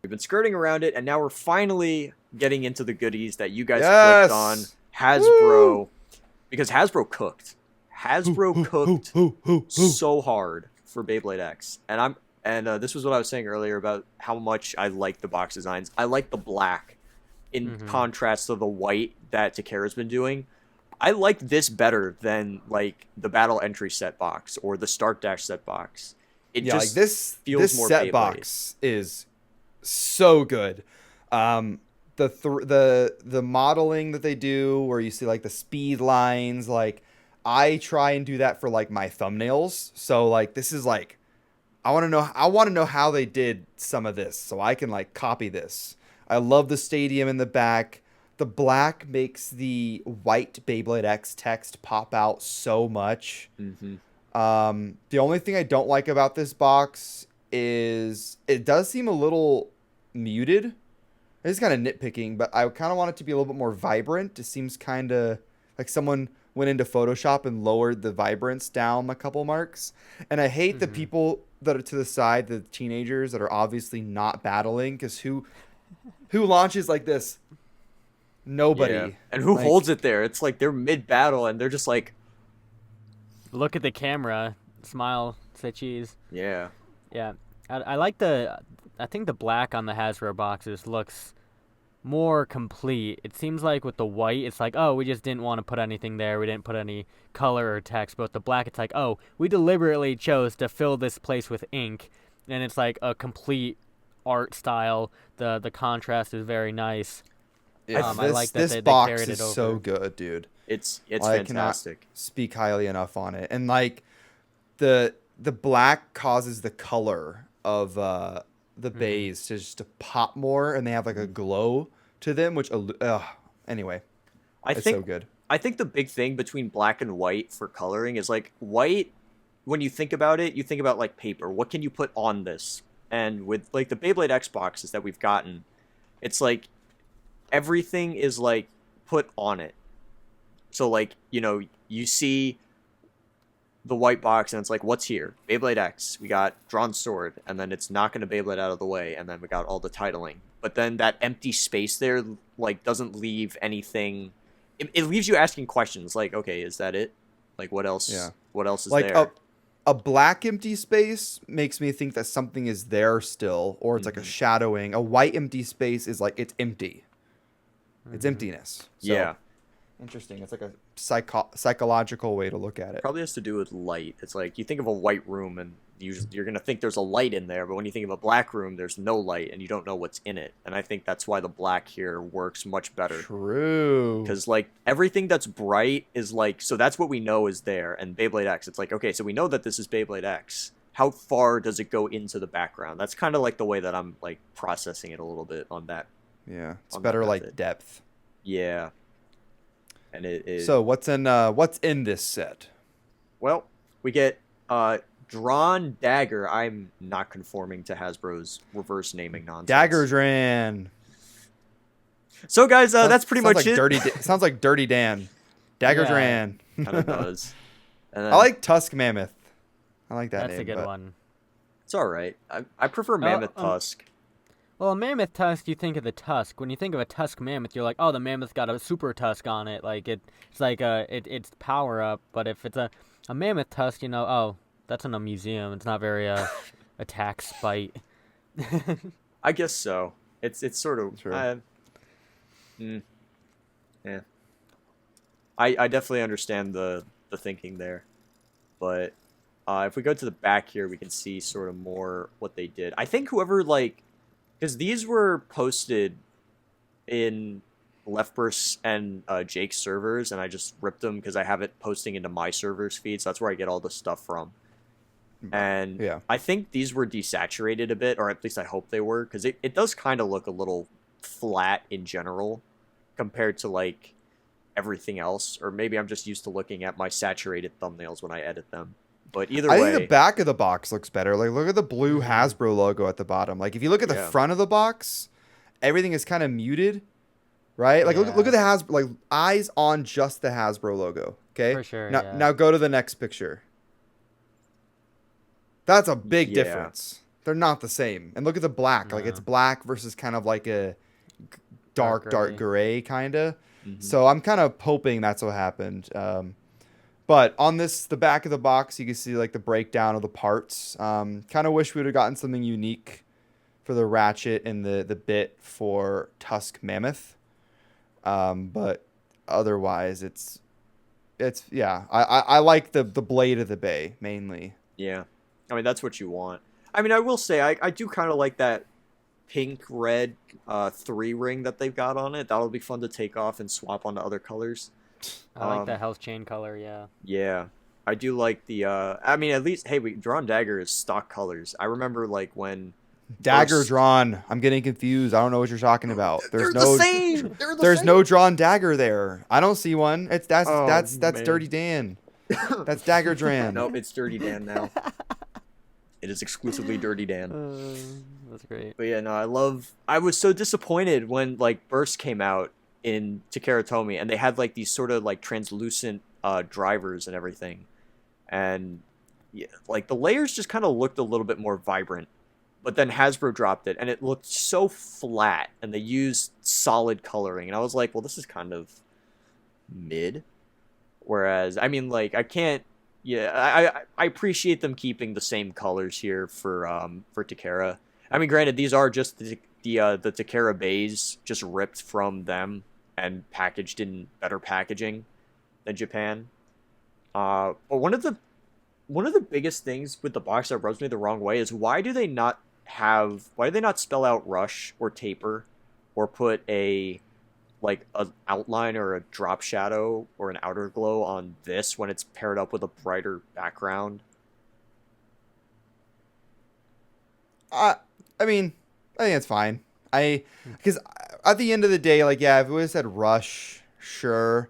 We've been skirting around it, and now we're finally getting into the goodies that you guys clicked on. Yes. Hasbro, Woo. because Hasbro cooked. Hasbro cooked so hard for Beyblade X, and this was what I was saying earlier about how much I like the box designs. I like the black in Mm-hmm. contrast to the white that Takara's been doing. I like this better than like the battle entry set box or the start dash set box. It Yeah, like just feels this more set Beyblade. box is so good. Um, the modeling that they do, where you see like the speed lines, like I try and do that for like my thumbnails. So like this is like I want to know how they did some of this so I can like copy this. I love the stadium in the back. The black makes the white Beyblade X text pop out so much. Hmm. The only thing I don't like about this box is it does seem a little muted. It's kind of nitpicking, but I kind of want it to be a little bit more vibrant. It seems kind of like someone went into Photoshop and lowered the vibrance down a couple marks. And I hate the Mm-hmm. people that are to the side, the teenagers that are obviously not battling, because who launches like this? Yeah, Nobody. and who Like, holds it there? It's like they're mid battle and they're just like, Look at the camera, smile, say cheese. yeah. Yeah, I like the. I think the black on the Hasbro boxes looks more complete. It seems like with the white, it's like, oh, we just didn't want to put anything there. We didn't put any color or text. But with the black, it's like, oh, we deliberately chose to fill this place with ink, and it's like a complete art style. The contrast is very nice. yeah, I this like that this they box carried is it so over. good, dude. It's I cannot fantastic. speak highly enough on it. And like the black causes the color of the Hmm. bays to just to pop more, and they have like a glow to them, which anyway, I it's so think good. I think the big thing between black and white for coloring is like white. When you think about it, you think about like paper. What can you put on this? And with like the Beyblade X boxes that we've gotten, it's like everything is like put on it. So like you see the white box and it's like what's here? Beyblade X. We got drawn sword, and then it's not going to Beyblade out of the way, and then we got all the titling. But then that empty space there like doesn't leave anything. It leaves you asking questions like, okay, is that it? Like what else? Yeah, What else is like there? a black empty space makes me think that something is there still, or it's like a Hmm. shadowing. A white empty space is like it's empty. It's Hmm. emptiness. So Yeah, interesting. It's like a psychological way to look at it. probably has to do with light. It's like you think of a white room and you're gonna think there's a light in there, but when you think of a black room, there's no light and you don't know what's in it. And I think that's why the black here works much better. True. Because like everything that's bright is like, so that's what we know is there. And Beyblade X, it's like, okay, so we know that this is Beyblade X. How far does it go into the background? That's kind of like the way that I'm like processing it a little bit on that Yeah, it's on that better like method. depth. Yeah, and it So what's in this set? well, we get drawn Dagger. I'm not conforming to Hasbro's reverse naming nonsense. Daggers ran. So guys, Sounds, that's pretty sounds much like it. sounds like Dirty Dan. Daggers Yeah, ran. Kind of does. And I then like Tusk Mammoth. I like that that's name. a good But one. it's all right. I prefer Mammoth Tusk. Well, a mammoth tusk, you think of the tusk. When you think of a tusk mammoth, you're like, oh, the mammoth's got a super tusk on it. Like it's like it's power up. But if it's a mammoth tusk, oh, that's in a museum. It's not very attack spite. I guess so. It's sort of Sure. mm, yeah. I definitely understand the thinking there, but if we go to the back here, we can see sort of more what they did. I think whoever like, because these were posted in Leftburst and Jake's servers, and I just ripped them because I have it posting into my server's feed, so that's where I get all the stuff from. And yeah. I think these were desaturated a bit, or at least I hope they were, because it does kind of look a little flat in general compared to like everything else, or maybe I'm just used to looking at my saturated thumbnails when I edit them. But either I think the way, back of the box looks better. Like look at the blue Mhm. Hasbro logo at the bottom. Like if you look at the yeah, front of the box, everything is kind of muted, right? Like look Yeah, at the Hasbro, like eyes on just the Hasbro logo. Okay. for sure. Now Yeah. now go to the next picture. That's a big yeah, difference. they're not the same. And look at the black. Like, it's No. black versus kind of like a dark gray kind of. Mhm. So I'm kind of hoping that's what happened. But on the back of the box, you can see like the breakdown of the parts. Kind of wish we would have gotten something unique for the ratchet and the bit for Tusk Mammoth. But otherwise, it's yeah. I like the blade of the Bey mainly. Yeah. I mean, that's what you want. I mean, I will say, I do kind of like that pink-red 3-ring that they've got on it. That'll be fun to take off and swap onto other colors. I like the health chain color. Yeah. Yeah. I do like the, I mean, at least, hey, Drawn Dagger is stock colors. I remember, like, when... Dagger first- drawn. I'm getting confused. I don't know what you're talking about. They're the same! They're the There's same! no drawn dagger there. I don't see one. That's Oh, that's man. Dirty Dan. That's Dagger Dran. Nope, it's Dirty Dan now. It is exclusively Dirty Dan. That's great. But yeah, no, I was so disappointed when, like, Burst came out in Takara Tomy, and they had, like, these sort of, like, translucent drivers and everything. And, yeah, like, the layers just kind of looked a little bit more vibrant. But then Hasbro dropped it, and it looked so flat, and they used solid coloring. And I was like, well, this is kind of mid. Whereas, I mean, like, I can't... Yeah, I appreciate them keeping the same colors here for Takara. I mean, granted, these are just the Takara Beys, just ripped from them and packaged in better packaging than Japan. But one of the biggest things with the box that rubs me the wrong way is why do they not spell out rush or taper or put a outline or a drop shadow or an outer glow on this when it's paired up with a brighter background? I mean, I think it's fine. Because at the end of the day, like, yeah, if it would have said rush, sure.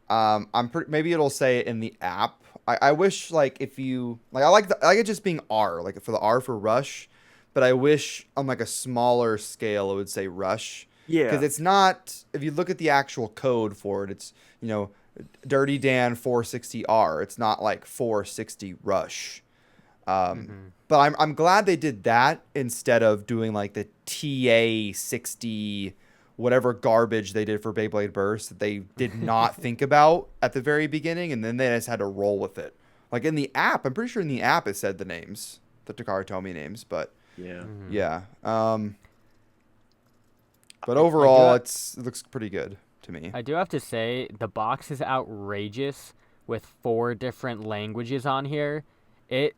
Maybe it'll say it in the app. I wish, like, if you like, I like it just being R, like, for the R for rush, but I wish on, like, a smaller scale it would say rush. Yeah. Because it's not, if you look at the actual code for it, it's, Dirty Dan 460R. It's not like 460 rush. But I'm glad they did that instead of doing like the TA 60 whatever garbage they did for Beyblade Burst that they did not think about at the very beginning, and then they just had to roll with it. Like in the app, I'm pretty sure in the app it said the names, the Takara Tomy names, but Yeah. yeah. But overall, it looks pretty good to me. I do have to say, the box is outrageous with 4 different languages on here.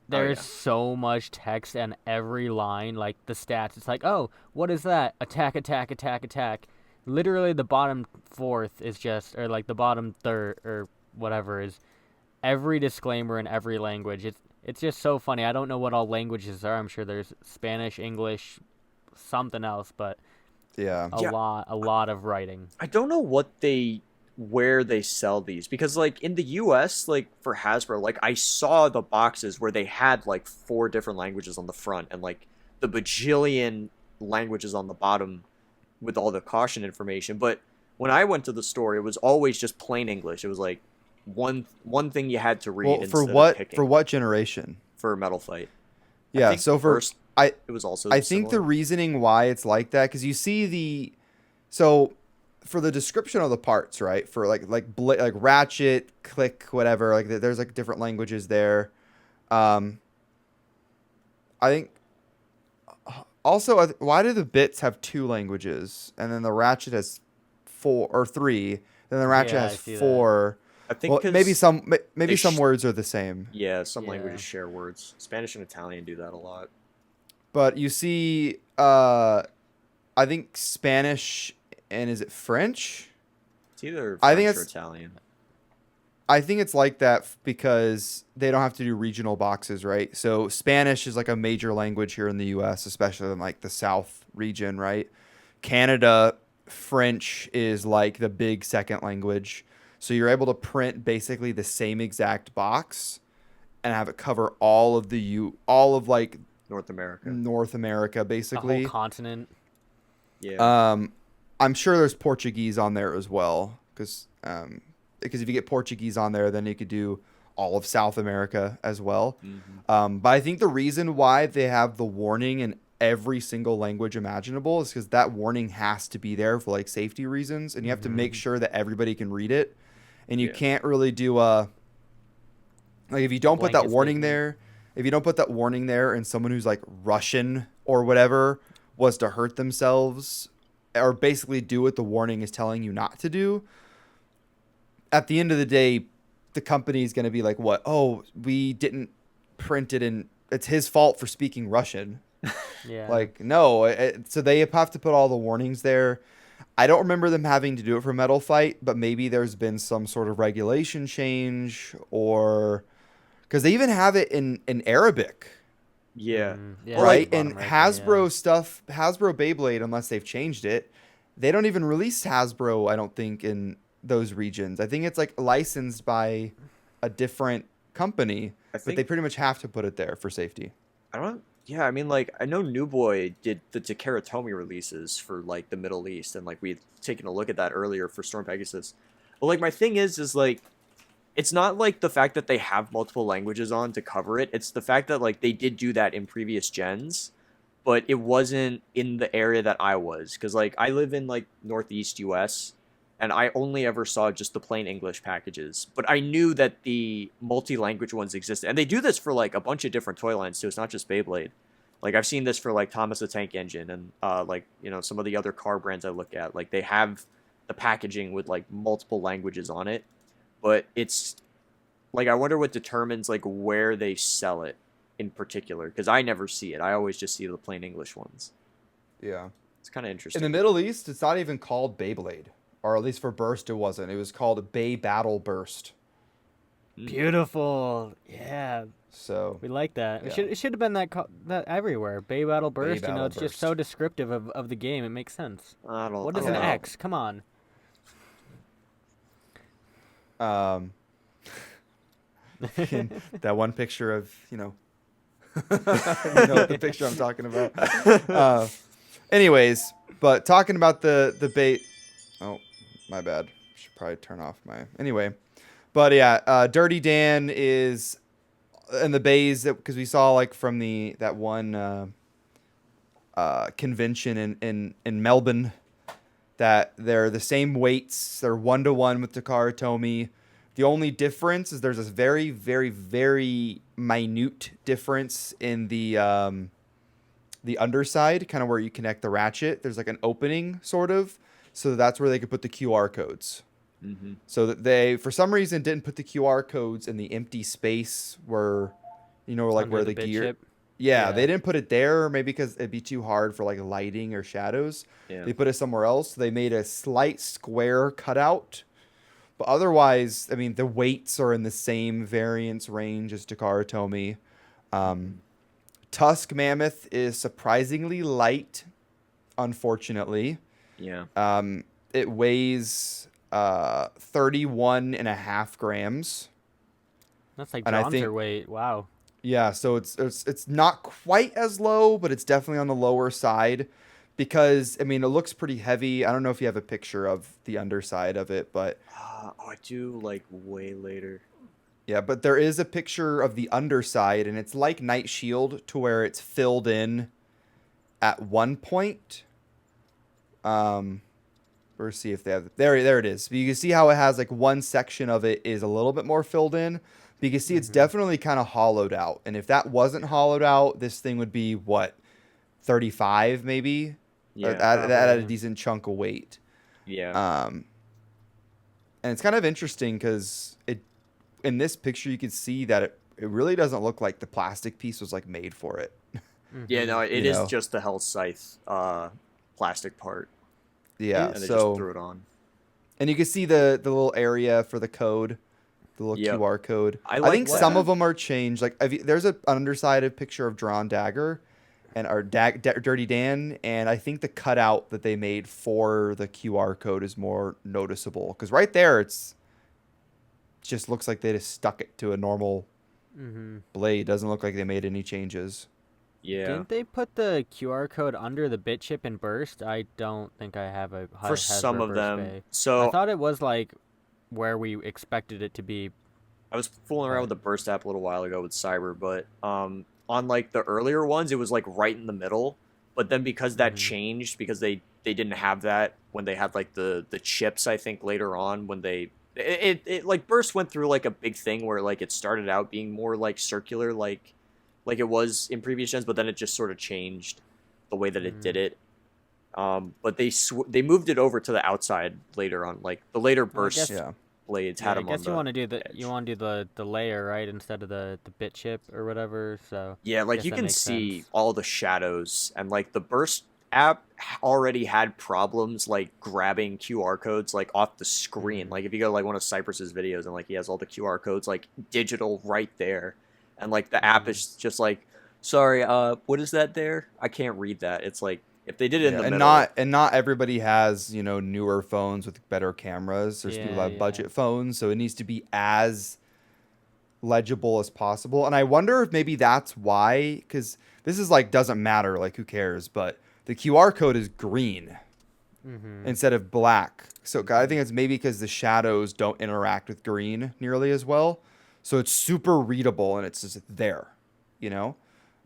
There's so much text and every line, like the stats. It's like, oh, what is that? Attack, attack, attack, attack. Literally, the bottom fourth is just, or like the bottom third, or whatever, is every disclaimer in every language. It's just so funny. I don't know what all languages are. I'm sure there's Spanish, English, something else, but Yeah. a lot of writing. I don't know where they sell these, because like in the US, like for Hasbro, like I saw the boxes where they had like 4 different languages on the front and like the bajillion languages on the bottom with all the caution information. But when I went to the store, it was always just plain English. It was like one thing you had to read. Well, instead of picking. for what generation? For Metal Fight. I Yeah, think so for first, I it was also I think the similar. reasoning why it's like that, because you see so for the description of the parts, right? For like ratchet, click, whatever, like there's like different languages there. I think also, why do the bits have 2 languages and then the ratchet has 4 or 3? Then the ratchet Yeah, I has see that. 4. I think Well, 'cause maybe some they words are the same. Yeah, some Yeah. languages share words. Spanish and Italian do that a lot. But you see, I think Spanish and is it French? It's either I think French or it's- Italian. I think it's like that because they don't have to do regional boxes, right? So Spanish is like a major language here in the U.S., especially in like the South region, right? Canada, French is like the big second language. So you're able to print basically the same exact box and have it cover all of like North America. North America, The basically. whole continent. Yeah. I'm sure there's Portuguese on there as well, because if you get Portuguese on there, then you could do all of South America as well. Mm-hmm. But I think the reason why they have the warning in every single language imaginable is because that warning has to be there for like safety reasons, and you have to make sure that everybody can read it, and you Yeah. can't really do a like if you don't put that Blanket warning statement. there, if you don't put that warning there, and someone who's like Russian or whatever was to hurt themselves or basically do what the warning is telling you not to do, at the end of the day, the company is going to be like, what? Oh, we didn't print it in. It's his fault for speaking Russian. Yeah. Like, no. So they have to put all the warnings there. I don't remember them having to do it for Metal Fight, but maybe there's been some sort of regulation change, or because they even have it in Arabic, Yeah. Yeah. Well, right? like, And bottom right there, Hasbro yeah. stuff, Hasbro Beyblade, unless they've changed it, they don't even release Hasbro, I don't think, in those regions. I think it's like licensed by a different company, I but they think pretty much have to put it there for safety. I don't. Yeah, I mean, like, I know New Boy did the Takara Tomy releases for like the Middle East, and like we had taken a look at that earlier for Storm Pegasus. But like, my thing is like, it's not like the fact that they have multiple languages on to cover it. It's the fact that like they did do that in previous gens, but it wasn't in the area that I was, because like I live in like Northeast US, and I only ever saw just the plain English packages. But I knew that the multi-language ones existed, and they do this for like a bunch of different toy lines too. It's not just Beyblade. Like I've seen this for like Thomas the Tank Engine, and like, you know, some of the other car brands I look at. Like they have the packaging with like multiple languages on it, but it's like I wonder what determines like where they sell it in particular, because I never see it. I always just see the plain English ones. Yeah. It's kind of In the interesting. Middle East, it's not even called Beyblade, or at least for Burst, it wasn't. It was called Bay Battle Burst. Beautiful. Yeah. So We like that. Yeah. It should have been that everywhere. Bay Battle Burst. Battle It's just Burst. so descriptive of the game. It makes sense. I don't. What I is don't an know. X? Come on. Um, that one picture of, you know, the picture I'm talking about. Anyways, but talking about the bait. Oh, my bad. Should probably turn off my. Anyway, but yeah, Dirty Dan is in the Beys, because we saw like from that one convention in Melbourne, that they're the same weights. They're 1-to-1 with Takara Tomy. The only difference is there's this very, very, very minute difference in the underside, kind of where you connect the ratchet. There's like an opening, sort of. So that's where they could put the QR codes. Mm-hmm. So that they, for some reason, didn't put the QR codes in the empty space where, you know, like Under where the the bit gear. chip. Yeah, Yeah. they didn't put it there, maybe because it'd be too hard for like lighting or shadows. Yeah. They put it somewhere else. They made a slight square cutout. But otherwise, I mean, the weights are in the same variance range as Takara Tomy. Tusk Mammoth is surprisingly light, unfortunately. Yeah. It weighs 31.5 grams. That's like And I bronzer think- weight. Wow. Yeah, so it's not quite as low, but it's definitely on the lower side, because I mean it looks pretty heavy. I don't know if you have a picture of the underside of it, but Oh, I do like way later. yeah, but there is a picture of the underside, and it's like Night Shield, to where it's filled in at one point. Let's see if they have there it is. But you can see how it has like one section of it is a little bit more filled in. But you can see it's definitely kind of hollowed out. And if that wasn't hollowed out, this thing would be what, 35 maybe? Yeah. That had a probably. decent chunk of weight. Yeah. And it's kind of interesting because in this picture you can see that it really doesn't look like the plastic piece was like made for it. Yeah. No, it You is know. just the Hell Scythe plastic part. Yeah, And they just so threw it on. and you can see the little area for the code, the little Yep. QR code. I I like think that. some of them are changed. Like there's an undersided picture of drawn Dagger, and our Dirty Dan, and I think the cutout that they made for the QR code is more noticeable, because right there it just looks like they just stuck it to a normal blade. Doesn't look like they made any changes. Yeah. Didn't they put the QR code under the bit chip in Burst? I don't think I have a For some Hasbro of Burst them. Bay. So I thought it was like where we expected it to be. I was fooling around But with the burst app a little while ago with Cyber, but on like the earlier ones, it was like right in the middle. But then because that hmm changed, because they didn't have that when they had like the chips, I think later on when it like burst went through like a big thing where like it started out being more like circular, like it was in previous gens, but then it just sort of changed the way that it did mm. it. But they moved it over to the outside later on, like the later Well, I burst guess Yeah. blades yeah, had I them on guess you the want to do edge. the layer right instead of the bit chip or whatever. So Yeah, I like guess you that can makes see sense. all the shadows, and like the burst app already had problems like grabbing QR codes like off the screen. hmm Like if you go to like one of Cypress's videos and like he has all the QR codes like digital right there, and like the app hmm is just like, sorry, what is that there? I can't read that. It's like if they did it in Yeah, the and middle. not everybody has, newer phones with better cameras. There's people that Yeah, have yeah. budget phones, so it needs to be as legible as possible. And I wonder if maybe that's why, because this is like doesn't matter, like who cares, but the QR code is green hmm instead of black. So I Mhm. think it's maybe because the shadows don't interact with green nearly as well. So it's super readable and it's just there, you know?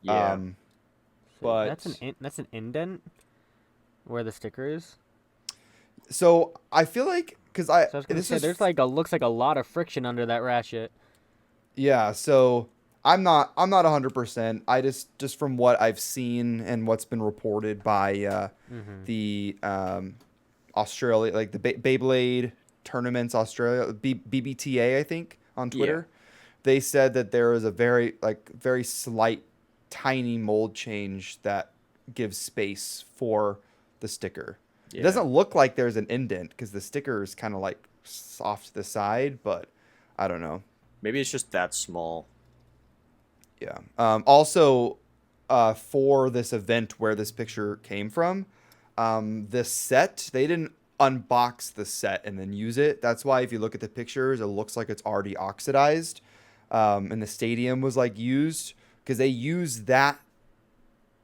Yeah, Um, So but that's an indent where the sticker is. so I feel like because So I was gonna this say is there's like a looks like a lot of friction under that ratchet. yeah, so I'm not 100%. I just from what I've seen and what's been reported by hmm the Australia, like the Beyblade tournaments Australia, BBTA I think on yeah, Twitter. They said that there is a very slight tiny mold change that gives space for the sticker. It yeah. doesn't look like there's an indent because the sticker is kind of like off to the side, but I don't know. Maybe it's just that small. Yeah. Also, for this event where this picture came from, this set, they didn't unbox the set and then use it. That's why if you look at the pictures, it looks like it's already oxidized. And the stadium was like used because they used that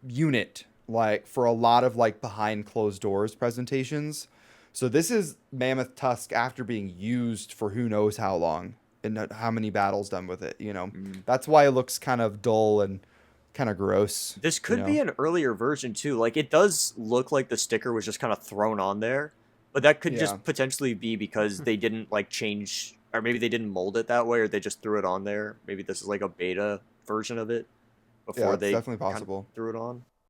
unit like for a lot of like behind closed doors presentations. So this is Mammoth Tusk after being used for who knows how long and how many battles done with it. Mm. That's why it looks kind of dull and kind of gross, This you could be know. an earlier version too. Like it does look like the sticker was just kind of thrown on there, but that could Yeah. just potentially be because they didn't like change, or maybe they didn't mold it that way, or they just threw it on there. Maybe this is like a beta version of it Yeah, before it's they definitely kind of possible. threw it on.